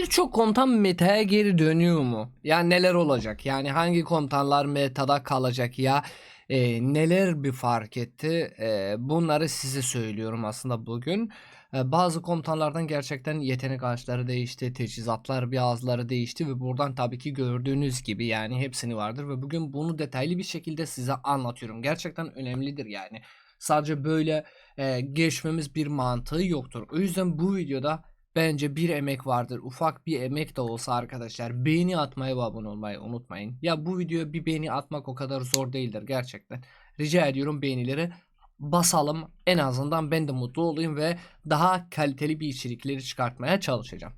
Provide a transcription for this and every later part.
birçok komutan meta'ya geri dönüyor mu? Yani neler olacak? Yani hangi komutanlar metada kalacak ya? Neler bir fark etti? Bunları size söylüyorum aslında bugün. Bazı komutanlardan gerçekten yetenek ağaçları değişti, teçhizatlar bazıları değişti ve buradan tabii ki gördüğünüz gibi yani hepsini vardır ve bugün bunu detaylı bir şekilde size anlatıyorum. Gerçekten önemlidir yani. Sadece böyle geçmemiz bir mantığı yoktur. O yüzden bu videoda bence bir emek vardır. Ufak bir emek de olsa arkadaşlar beğeni atmayı ve abone olmayı unutmayın. Ya bu videoya bir beğeni atmak o kadar zor değildir gerçekten. Rica ediyorum beğenileri basalım. En azından ben de mutlu olayım ve daha kaliteli bir içerikleri çıkartmaya çalışacağım.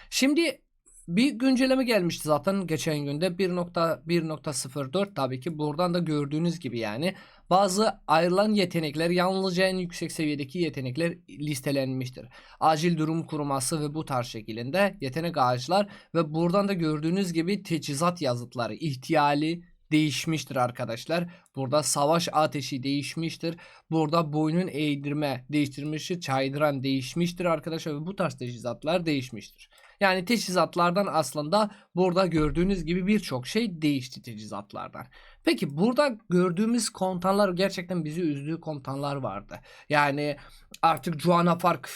Şimdi bir güncelleme gelmişti zaten geçen günde 1.1.04 tabii ki buradan da gördüğünüz gibi yani bazı ayrılan yetenekler yalnızca en yüksek seviyedeki yetenekler listelenmiştir. Acil durum kuruması ve bu tarz şeklinde yetenek ağaçlar ve buradan da gördüğünüz gibi teçhizat yazıtları ihtiyali değişmiştir arkadaşlar. Burada savaş ateşi değişmiştir. Burada boynun eğdirme değiştirmiştir. Çaydıran değişmiştir arkadaşlar ve bu tarz teçhizatlar değişmiştir. Yani teçhizatlardan aslında burada gördüğünüz gibi birçok şey değişti teçhizatlardan. Peki burada gördüğümüz komutanlar gerçekten bizi üzdüğü komutanlar vardı. Yani artık Juana Fark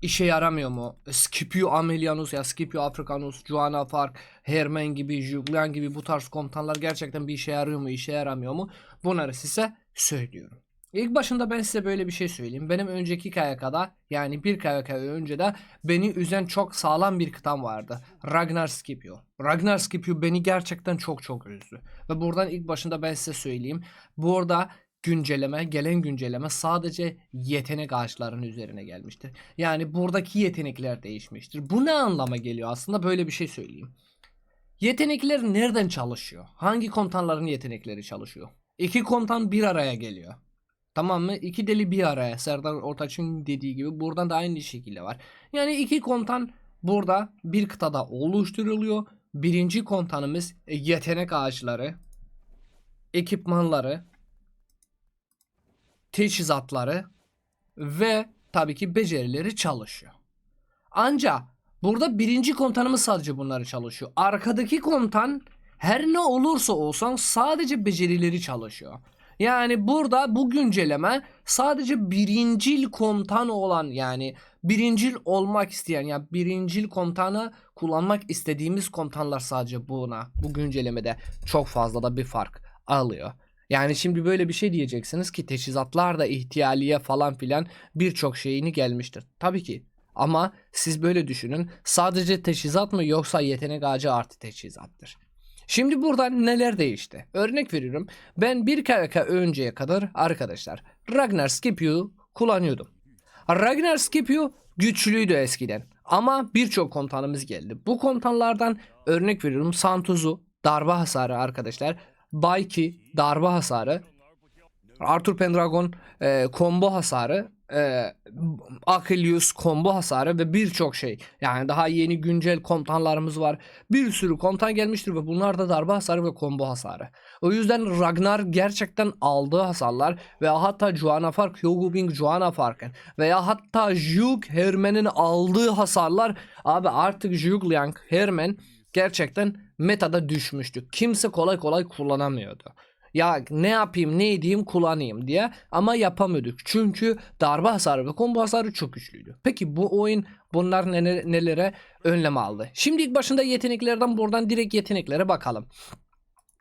işe yaramıyor mu? Scipio Aemilianus ya Scipio Africanus, Juana Fark, Hermen gibi, Julian gibi bu tarz komutanlar gerçekten bir işe yarıyor mu, işe yaramıyor mu? Bunları size söylüyorum. İlk başında ben size böyle bir şey söyleyeyim. Benim önceki KYK'da yani bir KYK önce de beni üzen çok sağlam bir kıtam vardı. Ragnar Scipio. Ragnar Scipio beni gerçekten çok üzdü. Ve buradan ilk başında ben size söyleyeyim. Burada gelen güncelleme sadece yetenek ağaçlarının üzerine gelmiştir. Yani buradaki yetenekler değişmiştir. Bu ne anlama geliyor aslında böyle bir şey söyleyeyim. Yetenekler nereden çalışıyor? Hangi komutanların yetenekleri çalışıyor? İki komutan bir araya geliyor. Tamam mı? İki deli bir araya. Serdar Ortaç'ın dediği gibi buradan da aynı şekilde var. Yani iki komutan burada bir kıtada oluşturuluyor. Birinci komutanımız yetenek ağaçları, ekipmanları, teçhizatları ve tabii ki becerileri çalışıyor. Ancak burada birinci komutanımız sadece bunları çalışıyor. Arkadaki komutan her ne olursa olsun sadece becerileri çalışıyor. Yani burada bu güncelleme sadece birincil komutan olan yani birincil olmak isteyen ya birincil komutanı kullanmak istediğimiz komutanlar sadece bu güncellemede çok fazla da bir fark alıyor. Yani şimdi böyle bir şey diyeceksiniz ki teçhizatlar da ihtiyaliye falan filan birçok şeyini gelmiştir. Tabii ki ama siz böyle düşünün. Sadece teçhizat mı yoksa yetenek ağacı artı teçhizattır. Şimdi burada neler değişti? Örnek veriyorum. Ben bir KVK önceye kadar arkadaşlar Ragnar Scipio'yu kullanıyordum. Ragnar Scipio güçlüydü eskiden. Ama birçok komutanımız geldi. Bu komutanlardan örnek veriyorum. Santuz'u darbe hasarı arkadaşlar. Bayki darbe hasarı. Arthur Pendragon combo hasarı, Achilles combo hasarı ve birçok şey. Yani daha yeni güncel komutanlarımız var. Bir sürü komutan gelmiştir ve bunlar da darbe hasarı ve combo hasarı. O yüzden Ragnar gerçekten aldığı hasarlar veya hatta Juana Fark, Hyogubing Juana Fark'ın veya hatta Juk Hermen'in aldığı hasarlar abi artık Juk Liang Hermen gerçekten metada düşmüştü. Kimse kolay kolay kullanamıyordu. Ya ne yapayım ne edeyim kullanayım diye ama yapamıyorduk. Çünkü darbe hasarı ve combo hasarı çok güçlüydü. Peki bu oyun bunlar nelere önlem aldı? Şimdi ilk başında yeteneklerden buradan direkt yeteneklere bakalım.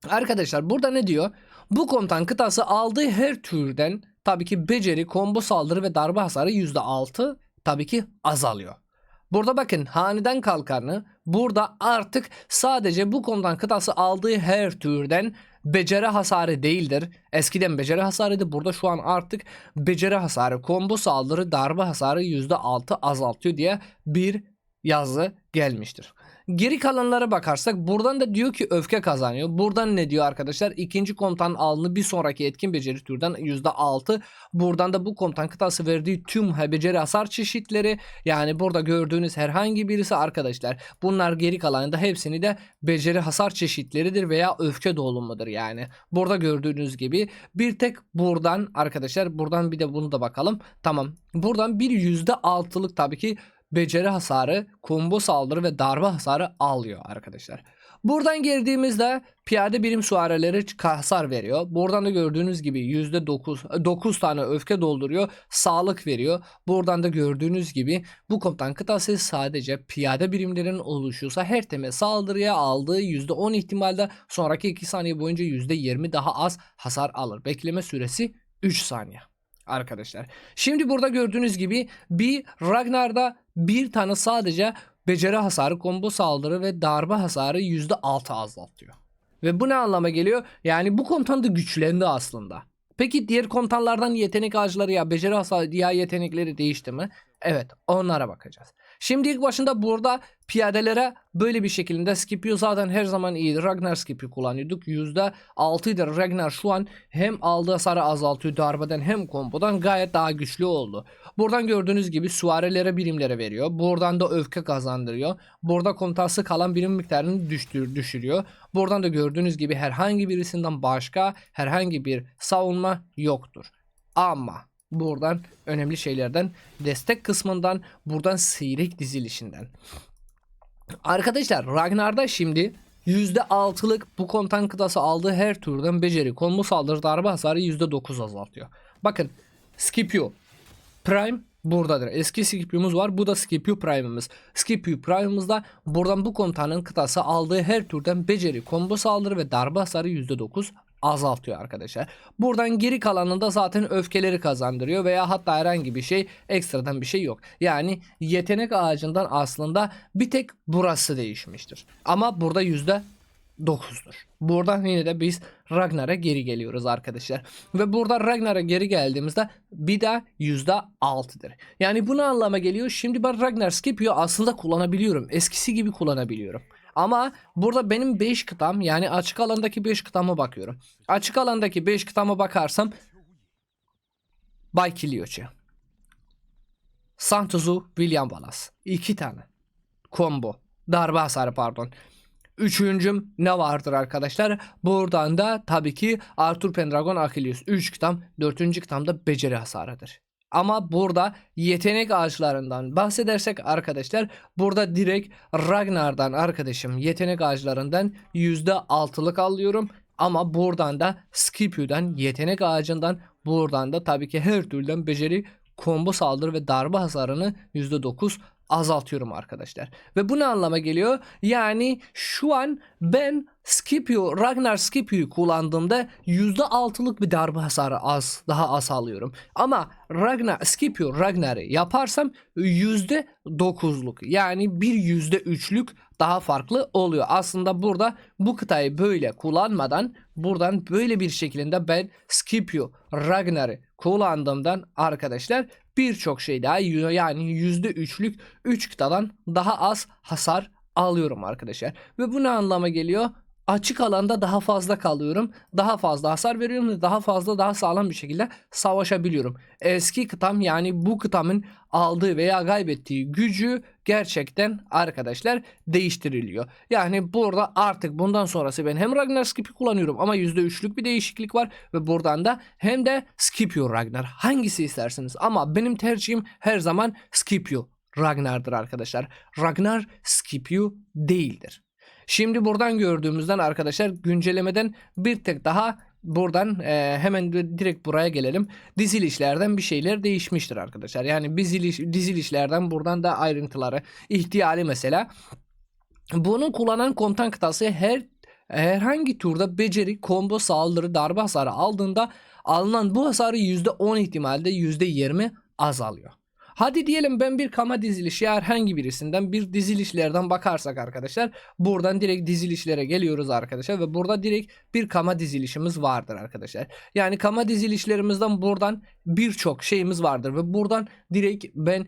Arkadaşlar burada ne diyor? Bu komutan kıtası aldığı her türden tabii ki beceri, combo saldırı ve darbe hasarı %6 tabii ki azalıyor. Burada bakın haneden kalkanı burada artık sadece bu komutan kıtası aldığı her türden beceri hasarı değildir. Eskiden beceri hasarıydı. Burada şu an artık beceri hasarı, combo saldırı, darbe hasarı %6 azaltıyor diye bir yazı gelmiştir. Geri kalanlara bakarsak buradan da diyor ki öfke kazanıyor. Buradan ne diyor arkadaşlar? İkinci komutan alını bir sonraki etkin beceri türden %6. Buradan da bu komutan kıtası verdiği tüm beceri hasar çeşitleri yani burada gördüğünüz herhangi birisi arkadaşlar bunlar geri kalanında hepsini de beceri hasar çeşitleridir veya öfke dolumudur yani. Burada gördüğünüz gibi bir tek buradan arkadaşlar buradan bir de bunu da bakalım. Tamam. Buradan bir %6'lık tabii ki beceri hasarı, combo saldırı ve darbe hasarı alıyor arkadaşlar. Buradan girdiğimizde piyade birim süvarileri hasar veriyor. Buradan da gördüğünüz gibi %9 tane öfke dolduruyor. Sağlık veriyor. Buradan da gördüğünüz gibi bu komutan kıtası sadece piyade birimlerin oluşuyorsa her temel saldırıya aldığı %10 ihtimalde sonraki 2 saniye boyunca %20 daha az hasar alır. Bekleme süresi 3 saniye. Arkadaşlar. Şimdi burada gördüğünüz gibi bir Ragnar'da bir tane sadece beceri hasarı, combo saldırı ve darbe hasarı %6 azaltıyor. Ve bu ne anlama geliyor? Yani bu komutan da güçlendi aslında. Peki diğer komutanlardan yetenek ağaçları ya beceri hasarı ya yetenekleri değişti mi? Evet, onlara bakacağız. Şimdi ilk başında burada piyadelere böyle bir şekilde Scipio zaten her zaman iyiydi. Ragnar Scipio kullanıyorduk. %6'ydı. Ragnar şu an hem aldığı hasarı azaltıyor darbeden hem kombodan gayet daha güçlü oldu. Buradan gördüğünüz gibi süvarilere birimlere veriyor. Buradan da öfke kazandırıyor. Burada komutansı kalan birim miktarını düşürüyor. Buradan da gördüğünüz gibi herhangi birisinden başka herhangi bir savunma yoktur. Ama buradan önemli şeylerden destek kısmından buradan seyrek dizilişinden. Arkadaşlar Ragnar'da şimdi %6'lık bu komutan kıtası aldığı her turdan beceri, combo saldırı, darbe hasarı %9 azaltıyor. Bakın Scipio Prime buradadır. Eski Scipio'muz var. Bu da Scipio Prime'ımız. Scipio Prime'ımızda buradan bu komutanın kıtası aldığı her turdan beceri, combo saldırı ve darbe hasarı %9 azaltıyor arkadaşlar. Buradan geri kalanında zaten öfkeleri kazandırıyor veya hatta herhangi bir şey ekstradan bir şey yok. Yani yetenek ağacından aslında bir tek burası değişmiştir. Ama burada %9'dur. Buradan yine de biz Ragnar'a geri geliyoruz arkadaşlar. Ve burada Ragnar'a geri geldiğimizde bir de %6'dır. Yani bu ne anlama geliyor? Şimdi ben Ragnar Scipio aslında kullanabiliyorum. Eskisi gibi kullanabiliyorum. Ama burada benim 5 kıtam yani açık alandaki 5 kıtama bakıyorum. Açık alandaki 5 kıtama bakarsam Bay Kiliochi, Santosu, William Wallace 2 tane combo darbe hasarı pardon. Üçüncüm ne vardır arkadaşlar? Buradan da tabii ki Arthur Pendragon Achilles 3 kitam, 4. kitamda beceri hasarıdır. Ama burada yetenek ağaçlarından bahsedersek arkadaşlar burada direkt Ragnar'dan arkadaşım yetenek ağaçlarından %6'lık alıyorum. Ama buradan da Scipio'dan yetenek ağacından buradan da tabii ki her türden beceri, combo saldırı ve darbe hasarını %9 azaltıyorum arkadaşlar. Ve bu ne anlama geliyor? Yani şu an ben Ragnar Scipio'yu kullandığımda %6'lık bir darbe hasarı daha az alıyorum. Ama Ragnar'ı yaparsam %9'luk yani bir %3'lük daha farklı oluyor. Aslında burada bu kıtayı böyle kullanmadan buradan böyle bir şekilde ben Scipio Ragnar'ı kullandığımdan arkadaşlar birçok şey daha yani %3'lük 3 kıtadan daha az hasar alıyorum arkadaşlar. Ve bu ne anlama geliyor? Açık alanda daha fazla kalıyorum. Daha fazla hasar veriyorum ve daha fazla daha sağlam bir şekilde savaşabiliyorum. Eski kıtam yani bu kıtamın aldığı veya kaybettiği gücü gerçekten arkadaşlar değiştiriliyor. Yani burada artık bundan sonrası ben hem Ragnar Scipio kullanıyorum ama %3'lük bir değişiklik var ve buradan da hem de Scipio Ragnar hangisi isterseniz ama benim tercihim her zaman Scipio Ragnar'dır arkadaşlar. Ragnar Scipio değildir. Şimdi buradan gördüğümüzden arkadaşlar güncellemeden bir tek daha buradan hemen direkt buraya gelelim. Dizilişlerden bir şeyler değişmiştir arkadaşlar. Yani dizilişlerden buradan da ayrıntıları ihtiyali mesela. Bunu kullanan komutan kıtası herhangi turda beceri, combo, saldırı, darbe hasarı aldığında alınan bu hasarı %10 ihtimalle %20 azalıyor. Hadi diyelim ben bir kama dizilişi herhangi birisinden bir dizilişlerden bakarsak arkadaşlar buradan direkt dizilişlere geliyoruz arkadaşlar ve burada direkt bir kama dizilişimiz vardır arkadaşlar. Yani kama dizilişlerimizden buradan birçok şeyimiz vardır ve buradan direkt ben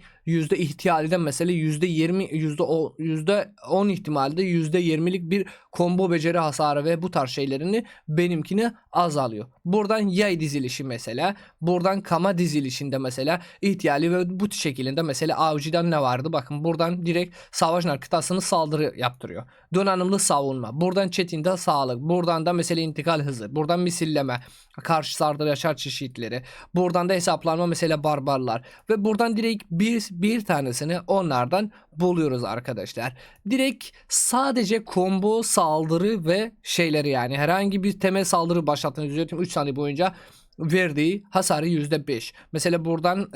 ihtiyaliden mesela %10 ihtimalde %20'lik bir combo beceri hasarı ve bu tarz şeylerini benimkini azalıyor. Buradan yay dizilişi mesela buradan kama dizilişinde mesela ihtiyali ve bu şeklinde mesela avcıdan ne vardı? Bakın buradan direkt savaşlar kıtasını saldırı yaptırıyor. Donanımlı savunma. Buradan çetinde sağlık. Buradan da mesela intikal hızı. Buradan misilleme. Karşı saldırı yaşar çeşitleri. Buradan da hesaplanma mesela barbarlar. Ve buradan direkt bir tanesini onlardan buluyoruz arkadaşlar. Direkt sadece combo saldırı ve şeyleri, yani herhangi bir temel saldırı başlattığınız 3 saniye boyunca verdiği hasarı %5. Mesela buradan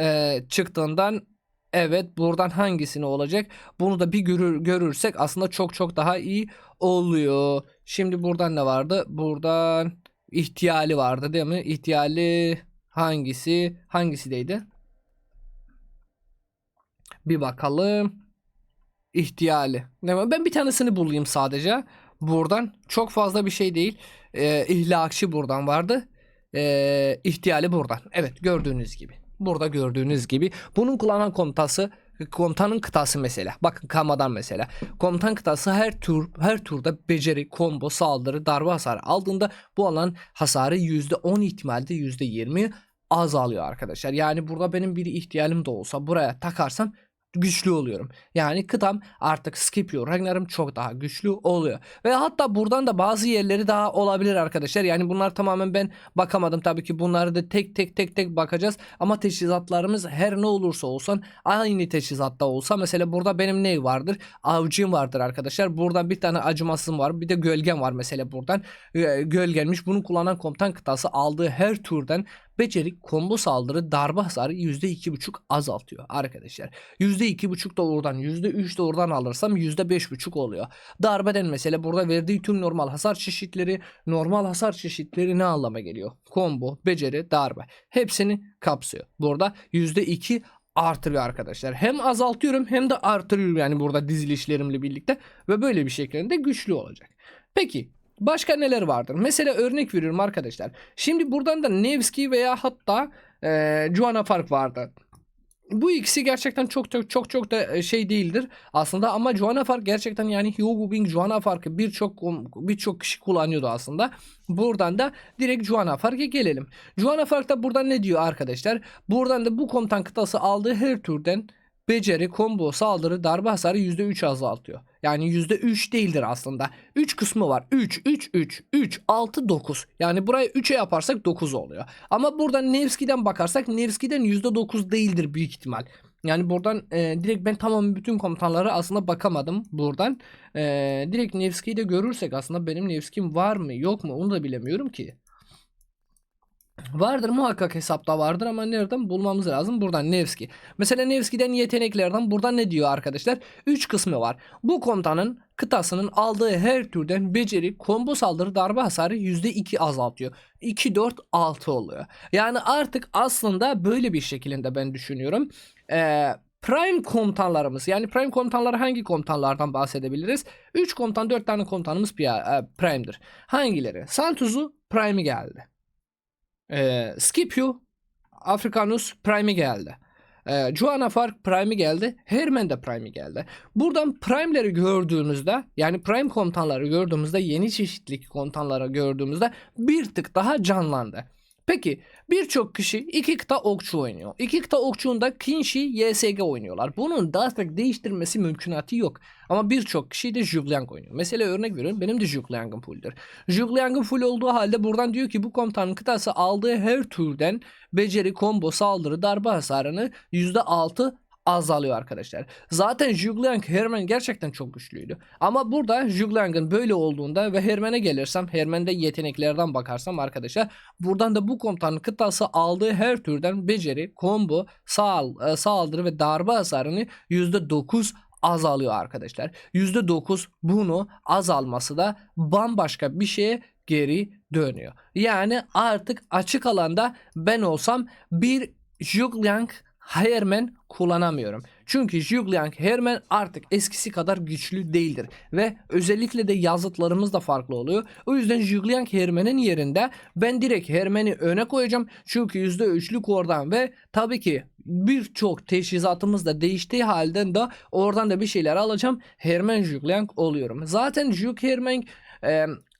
çıktığından, evet, buradan hangisini olacak? Bunu da bir görürsek aslında çok çok daha iyi oluyor. Şimdi buradan ne vardı? Buradan ihtiyali vardı değil mi? İhtiyali hangisideydi? Bir bakalım. İhtiyali. Ben bir tanesini bulayım sadece. Buradan çok fazla bir şey değil. İhlakçı buradan vardı. İhtiyali buradan. Evet, gördüğünüz gibi. Burada gördüğünüz gibi. Bunun kullanan komutanın kıtası mesela. Bakın Kama'dan mesela. Komutan kıtası her turda beceri, combo, saldırı, darbe hasarı aldığında bu alan hasarı %10 ihtimalde %20 azalıyor arkadaşlar. Yani burada benim bir ihtiyalim de olsa buraya takarsam güçlü oluyorum. Yani kıtam artık Scipio Ragnar'ım çok daha güçlü oluyor. Ve hatta buradan da bazı yerleri daha olabilir arkadaşlar. Yani bunlar tamamen ben bakamadım. Tabii ki bunları da tek bakacağız. Ama teçhizatlarımız her ne olursa olsun aynı teçhizatta olsa, mesela burada benim ne vardır? Avcım vardır arkadaşlar. Buradan bir tane acımasızım var. Bir de gölgem var mesela buradan. Gölgenmiş. Bunu kullanan komutan kıtası aldığı her turdan beceri, combo saldırı, darbe hasarı %2,5 azaltıyor arkadaşlar. %2,5 da oradan, %3 de oradan alırsam %5,5 oluyor. Darbeden mesela burada verdiği tüm normal hasar çeşitleri ne anlama geliyor? Combo, beceri, darbe. Hepsini kapsıyor. Burada %2 artırıyor arkadaşlar. Hem azaltıyorum hem de artırıyorum, yani burada dizilişlerimle birlikte, ve böyle bir şekilde güçlü olacak. Peki başka neler vardır? Mesela örnek veriyorum arkadaşlar. Şimdi buradan da Nevski veya hatta Juana Fark vardı. Bu ikisi gerçekten çok da şey değildir aslında, ama Juana Fark gerçekten, yani Hugo Bing Juana Fark'ı birçok kişi kullanıyordu aslında. Buradan da direkt Juana Fark'a gelelim. Juana Fark da buradan ne diyor arkadaşlar? Buradan da bu komutan kıtası aldığı her türden beceri, combo, saldırı, darbe hasarı %3 azaltıyor. Yani %3 değildir aslında. 3 kısmı var. 3, 6, 9. Yani burayı 3'e yaparsak 9 oluyor. Ama buradan Nevski'den bakarsak Nevski'den %9 değildir büyük ihtimal. Yani buradan direkt ben tamam bütün komutanlara aslında bakamadım buradan. Direkt Nevski'yi de görürsek aslında benim Nevski'm var mı yok mu onu da bilemiyorum ki. Vardır muhakkak, hesapta vardır ama nereden bulmamız lazım? Buradan Nevski. Mesela Nevski'den yeteneklerden buradan ne diyor arkadaşlar? 3 kısmı var. Bu komutanın kıtasının aldığı her türden beceri, combo saldırı, darbe hasarı %2 azaltıyor. 2, 4, 6 oluyor. Yani artık aslında böyle bir şekilde ben düşünüyorum. Prime komutanlarımız, yani prime komutanları hangi komutanlardan bahsedebiliriz? 3 komutan, 4 tane komutanımız prime'dir. Hangileri? Santuz'u prime'i geldi. Scipio Africanus Prime'i geldi. Juana Fark Prime'i geldi. Hermen de Prime'i geldi. Buradan Prime'leri gördüğümüzde, yani Prime komutanları gördüğümüzde, yeni çeşitlilik komutanları gördüğümüzde bir tık daha canlandı. Peki birçok kişi 2 kıta okçu oynuyor. 2 kıta okçuğunda Kinshi, YSG oynuyorlar. Bunun daha çok değiştirmesi mümkünatı yok. Ama birçok kişi de Zhugliang oynuyor. Mesela örnek veriyorum, benim de Zhugliang'ım full'dir. Zhugliang'ım full olduğu halde buradan diyor ki bu komutanın kıtası aldığı her türden beceri, combo, saldırı, darbe hasarını %6 azalıyor arkadaşlar. Zaten Zhugliang Hermen gerçekten çok güçlüydü. Ama burada Zhugliang'ın böyle olduğunda ve Hermen'e gelirsem, Hermen'de yeteneklerden bakarsam arkadaşlar, buradan da bu komutanın kıtası aldığı her türden beceri, combo, saldırı ve darbe hasarını %9 azalıyor arkadaşlar. %9 bunu azalması da bambaşka bir şeye geri dönüyor. Yani artık açık alanda ben olsam bir Zhugliang Hermen kullanamıyorum. Çünkü Zhugliang Hermen artık eskisi kadar güçlü değildir. Ve özellikle de yazıtlarımız da farklı oluyor. O yüzden Zhugliang Hermen'in yerinde ben direkt Hermen'i öne koyacağım. Çünkü %3'lük oradan ve tabii ki birçok teçhizatımız da değiştiği halde de oradan da bir şeyler alacağım. Hermen Zhugliang oluyorum. Zaten Zhug Hermen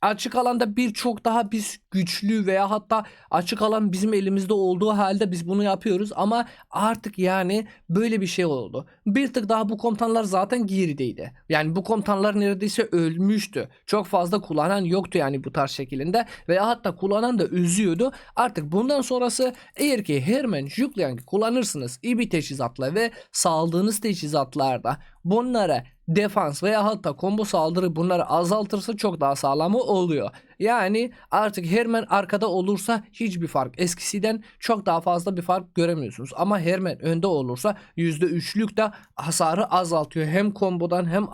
açık alanda birçok daha biz güçlü veya hatta açık alan bizim elimizde olduğu halde biz bunu yapıyoruz ama artık yani böyle bir şey oldu. Bir tık daha bu komutanlar zaten gerideydi. Yani bu komutanlar neredeyse ölmüştü. Çok fazla kullanan yoktu yani bu tarz şekilde veya hatta kullanan da üzüyordu. Artık bundan sonrası eğer ki Hermann Juklang'ı kullanırsınız iyi bir teçhizatla ve saldığınız teçhizatlarda bunlara defans veya hatta combo saldırı bunları azaltırsa çok daha sağlamı oluyor. Yani artık Hermann arkada olursa hiçbir fark. Eskisinden çok daha fazla bir fark göremiyorsunuz. Ama Hermann önde olursa %3'lük de hasarı azaltıyor. Hem kombodan hem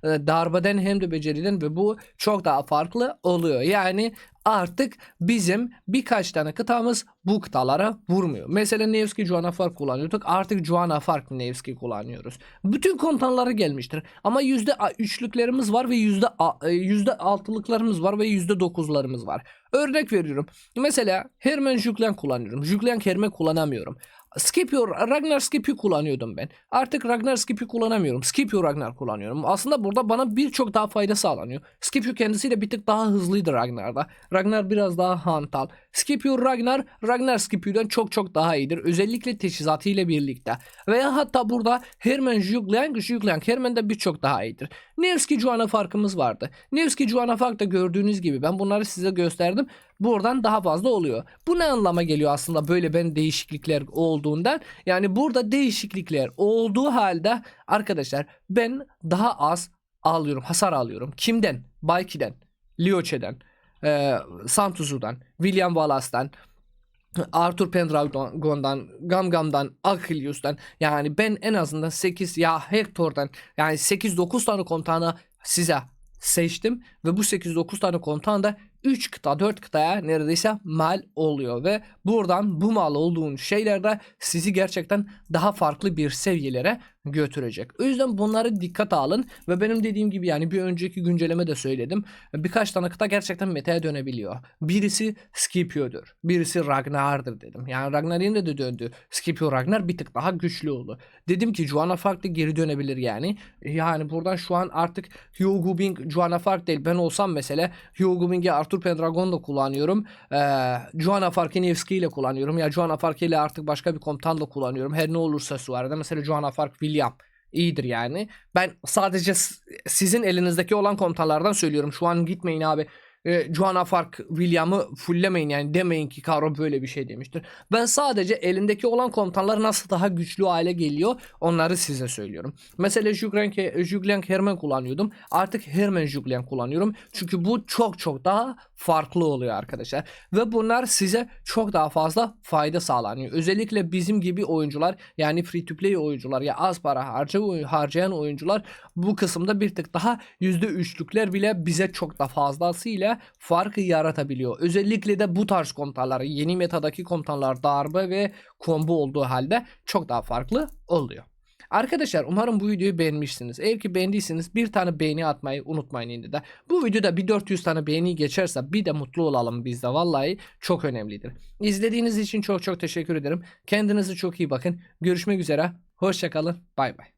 darbeden hem de beceriden ve bu çok daha farklı oluyor. Yani artık bizim birkaç tane kıtamız bu kıtalara vurmuyor. Mesela Nevski Juanafark kullanıyorduk. Artık Juanafark Nevski kullanıyoruz. Bütün komutanlara gelmiştir. Ama %3'lüklerimiz var ve %6'lıklarımız var ve %9'larımız var. Örnek veriyorum. Mesela Hermann Juklang kullanıyorum. Juklang Hermann kullanamıyorum. Scipio, Ragnar Scipio kullanıyordum ben. Artık Ragnar Scipio kullanamıyorum. Scipio Ragnar kullanıyorum. Aslında burada bana birçok daha fayda sağlanıyor. Scipio kendisiyle bir tık daha hızlıydı Ragnar'da. Ragnar biraz daha hantal. Scipio Ragnar, Ragnar Scipio'dan çok daha iyidir. Özellikle teçhizatı ile birlikte. Veya hatta burada Hermann Juklang, Hermann'da birçok daha iyidir. Nevski Juana farkımız vardı. Nevski Juana farkta gördüğünüz gibi ben bunları size gösterdim. Buradan daha fazla oluyor. Bu ne anlama geliyor aslında böyle ben değişiklikler olduğundan? Yani burada değişiklikler olduğu halde arkadaşlar ben daha az alıyorum, hasar alıyorum. Kimden? Bayki'den, Lioche'den, Santuzu'dan, William Wallace'dan, Arthur Pendragon'dan, Gamgam'dan, Achilleus'tan yani ben en azından 8 ya Hector'dan yani 8-9 tane komutanı size seçtim ve bu 8-9 tane komutan da 3 kıta 4 kıtaya neredeyse mal oluyor ve buradan bu mal olduğun şeylerde sizi gerçekten daha farklı bir seviyelere götürecek. O yüzden bunları dikkate alın ve benim dediğim gibi yani bir önceki güncelleme de söyledim. Birkaç tane kıta gerçekten meta'ya dönebiliyor. Birisi Scipio'dur. Birisi Ragnar'dır dedim. Yani Ragnar yine de döndü. Scipio Ragnar bir tık daha güçlü oldu. Dedim ki Juana farklı geri dönebilir yani. Yani buradan şu an artık Hugo Bing Juana fark değil. Ben olsam mesela Hugo Bing'i Arthur Pendragon'la kullanıyorum. Juana Farkinevski ile kullanıyorum. Ya Juana Farki ile artık başka bir komutanla kullanıyorum. Her ne olursa su arada. Mesela Juana Fark William iyidir yani. Ben sadece sizin elinizdeki olan komutanlardan söylüyorum. Şu an gitmeyin abi. Juana Fark William'ı fulllemeyin yani demeyin ki Karo böyle bir şey demiştir. Ben sadece elindeki olan komutanlar nasıl daha güçlü hale geliyor onları size söylüyorum. Mesela Juklang Hermann kullanıyordum. Artık Hermann Juklang kullanıyorum. Çünkü bu çok daha farklı oluyor arkadaşlar. Ve bunlar size çok daha fazla fayda sağlanıyor. Özellikle bizim gibi oyuncular yani free to play oyuncular ya az para harcayan oyuncular bu kısımda bir tık daha %3'lükler bile bize çok da fazlasıyla farkı yaratabiliyor. Özellikle de bu tarz komutanlar yeni metadaki komutanlar darbe ve combo olduğu halde çok daha farklı oluyor. Arkadaşlar umarım bu videoyu beğenmişsiniz. Eğer ki beğendiyseniz bir tane beğeni atmayı unutmayın yine de. Bu videoda bir 400 tane beğeni geçerse bir de mutlu olalım biz de. Vallahi çok önemlidir. İzlediğiniz için çok teşekkür ederim. Kendinize çok iyi bakın. Görüşmek üzere. Hoşçakalın. Bay bay.